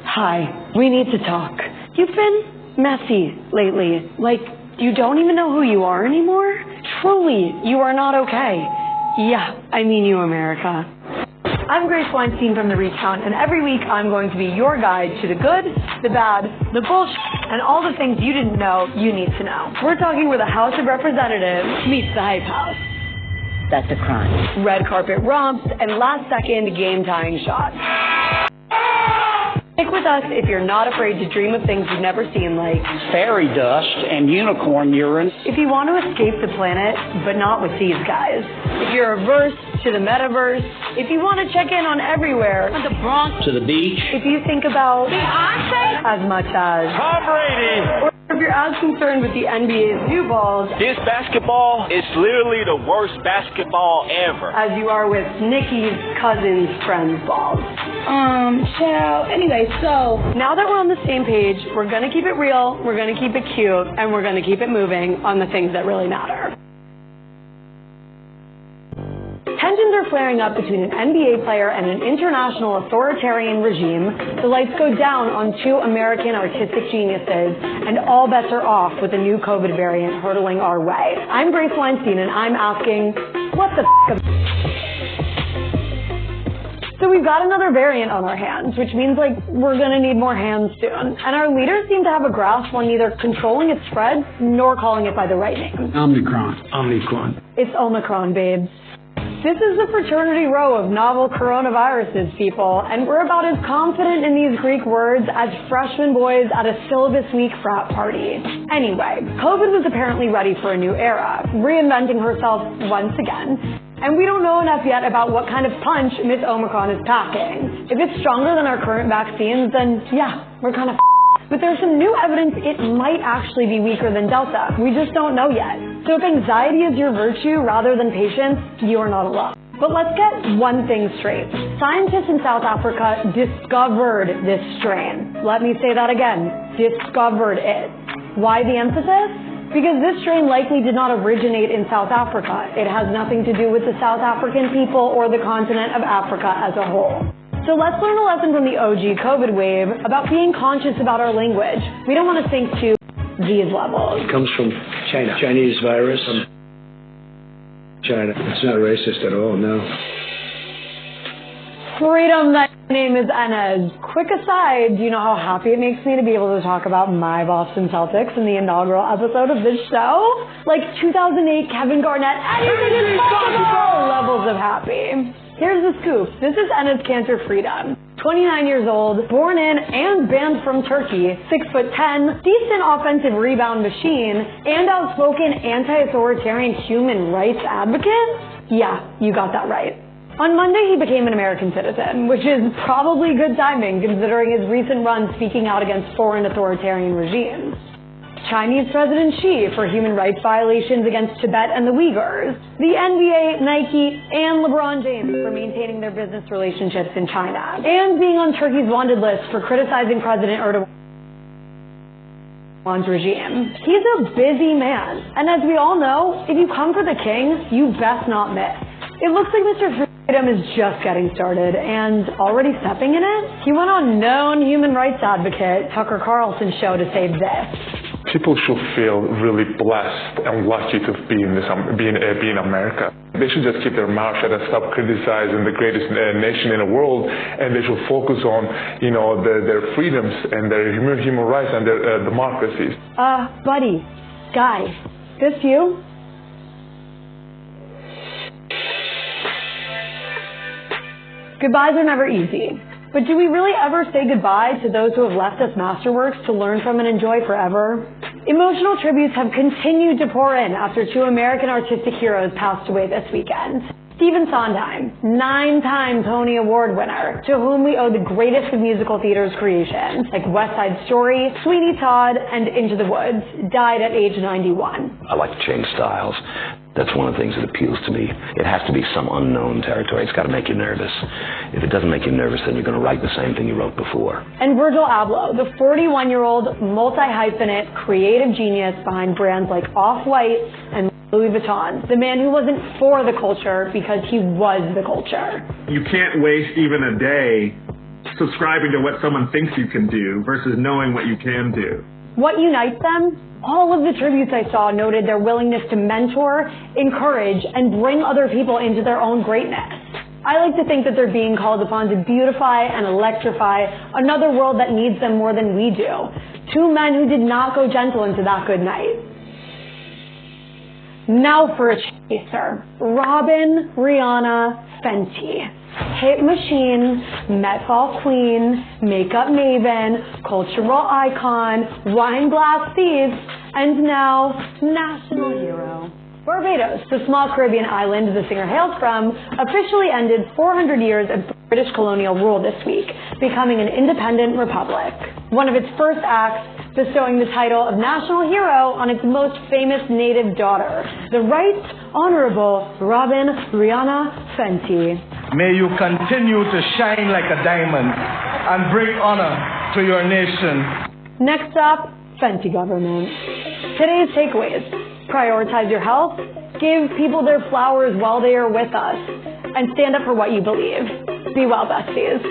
Hi, we need to talk. You've been messy lately. Like, you don't even know who you are anymore? Truly, you are not okay. Yeah, I mean you, America. I'm Grace Weinstein from The Recount, and every week I'm going to be your guide to the good, the bad, the bullshit, and all the things you didn't know you need to know. We're talking where the House of Representatives meets the Hype House. That's a crime. Red carpet romps and last-second game-tying shots. Stick with us if you're not afraid to dream of things you've never seen, like fairy dust and unicorn urine. If you want to escape the planet, but not with these guys. If you're averse to the metaverse. If you want to check in on everywhere. From the Bronx to the beach. If you think about Beyonce as much as Tom Brady. Or if you're as concerned with the NBA's new balls. This basketball is literally the worst basketball ever. As you are with Nikki's cousin's friend's balls. Child. Anyway, so now that we're on the same page, we're going to keep it real, we're going to keep it cute, and we're going to keep it moving on the things that really matter. Tensions are flaring up between an NBA player and an international authoritarian regime. The lights go down on two American artistic geniuses, and all bets are off with a new COVID variant hurtling our way. I'm Grace Weinstein, and I'm asking, what the f*** So we've got another variant on our hands, which means like we're going to need more hands soon. And our leaders seem to have a grasp on neither controlling its spread nor calling it by the right name. Omicron. It's Omicron, babes. This is the fraternity row of novel coronaviruses, people, and we're about as confident in these Greek words as freshman boys at a syllabus week frat party. Anyway, COVID was apparently ready for a new era, reinventing herself once again. And we don't know enough yet about what kind of punch Miss Omicron is packing. If it's stronger than our current vaccines, then yeah, we're kind of But there's some new evidence it might actually be weaker than Delta. We just don't know yet. So if anxiety is your virtue rather than patience, you are not alone. But let's get one thing straight. Scientists in South Africa discovered this strain. Let me say that again. Discovered it. Why the emphasis? Because this strain likely did not originate in South Africa. It has nothing to do with the South African people or the continent of Africa as a whole. So let's learn a lesson from the OG COVID wave about being conscious about our language. We don't want to sink to these levels. It comes from China. Chinese virus. China. It's not racist at all, no. Freedom, my name is Enes. Quick aside, do you know how happy it makes me to be able to talk about my Boston Celtics in the inaugural episode of this show? Like 2008 Kevin Garnett, anything is possible levels of happy. Here's the scoop. This is Enes Kanter Freedom. 29 years old, born in and banned from Turkey, 6'10", decent offensive rebound machine, and outspoken anti-authoritarian human rights advocate? Yeah, you got that right. On Monday, he became an American citizen, which is probably good timing considering his recent run speaking out against foreign authoritarian regimes. Chinese President Xi for human rights violations against Tibet and the Uyghurs. The NBA, Nike, and LeBron James for maintaining their business relationships in China. And being on Turkey's wanted list for criticizing President Erdogan's regime. He's a busy man. And as we all know, if you come for the king, you best not miss. It looks like Mr. Freedom is just getting started and already stepping in it. He went on known human rights advocate Tucker Carlson's show to say this. People should feel really blessed and lucky to be in America. They should just keep their mouth shut and stop criticizing the greatest nation in the world, and they should focus on, their freedoms and their human rights and their democracies. Buddy, guy, this you? Goodbyes are never easy. But do we really ever say goodbye to those who have left us masterworks to learn from and enjoy forever? Emotional tributes have continued to pour in after two American artistic heroes passed away this weekend. Stephen Sondheim, 9-time Tony Award winner, to whom we owe the greatest of musical theater's creations, like West Side Story, Sweeney Todd, and Into the Woods, died at age 91. I like to change styles. That's one of the things that appeals to me. It has to be some unknown territory. It's got to make you nervous. If it doesn't make you nervous, then you're going to write the same thing you wrote before. And Virgil Abloh, the 41-year-old multi-hyphenate creative genius behind brands like Off-White and Louis Vuitton, the man who wasn't for the culture because he was the culture. You can't waste even a day subscribing to what someone thinks you can do versus knowing what you can do. What unites them? All of the tributes I saw noted their willingness to mentor, encourage, and bring other people into their own greatness. I like to think that they're being called upon to beautify and electrify another world that needs them more than we do. Two men who did not go gentle into that good night. Now for a chaser. Robyn Rihanna Fenty. Hit machine, Met Ball queen, makeup maven, cultural icon, wine glass thief, and now national hero. Barbados, the small Caribbean island the singer hails from, officially ended 400 years of British colonial rule this week, becoming an independent republic. One of its first acts bestowing the title of national hero on its most famous native daughter, the Right Honorable Robyn Rihanna Fenty. May you continue to shine like a diamond and bring honor to your nation. Next up, Fenty government. Today's takeaways: prioritize your health, give people their flowers while they are with us, and stand up for what you believe. Be well, besties.